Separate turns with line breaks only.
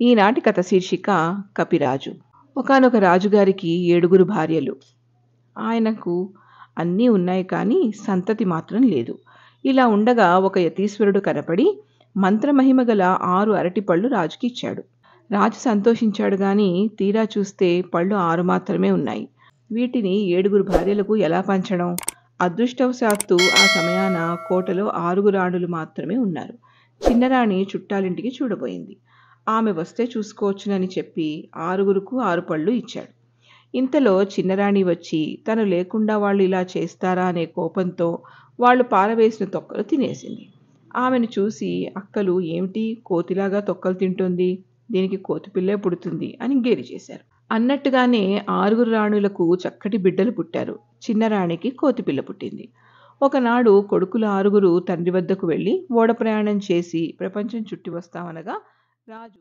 ఈనాటి కథ శీర్షిక కపిరాజు. ఒకానొక రాజుగారికి 7 భార్యలు. ఆయనకు అన్నీ ఉన్నాయి కానీ సంతతి మాత్రం లేదు. ఇలా ఉండగా ఒక యతీశ్వరుడు కనపడి మంత్రమహిమ గల 6 అరటిపళ్ళు రాజుకి ఇచ్చాడు. రాజు సంతోషించాడు గాని తీరా చూస్తే పళ్ళు 6 మాత్రమే ఉన్నాయి. వీటిని 7 భార్యలకు ఎలా పంచడం? అదృష్టవశాత్తు ఆ సమయాన కోటలో 6 రాణులు మాత్రమే ఉన్నారు. చిన్నరాణి చుట్టాలింటికి చూడబోయింది. ఆమె వస్తే చూసుకోవచ్చునని చెప్పి 6 పళ్ళు ఇచ్చాడు. ఇంతలో చిన్నరాణి వచ్చి తను లేకుండా వాళ్ళు ఇలా చేస్తారా అనే కోపంతో వాళ్ళు పారవేసిన తొక్కలు తినేసింది. ఆమెను చూసి అక్కలు ఏమిటి కోతిలాగా తొక్కలు తింటుంది, దీనికి కోతిపిల్లే పుడుతుంది అని గేలి చేశారు. అన్నట్టుగానే 6 రాణులకు చక్కటి బిడ్డలు పుట్టారు. చిన్నరాణికి కోతిపిల్ల పుట్టింది. ఒకనాడు కొడుకులు 6 తండ్రి వద్దకు వెళ్ళి ఓడ ప్రయాణం చేసి ప్రపంచం చుట్టి వస్తామనగా రాజు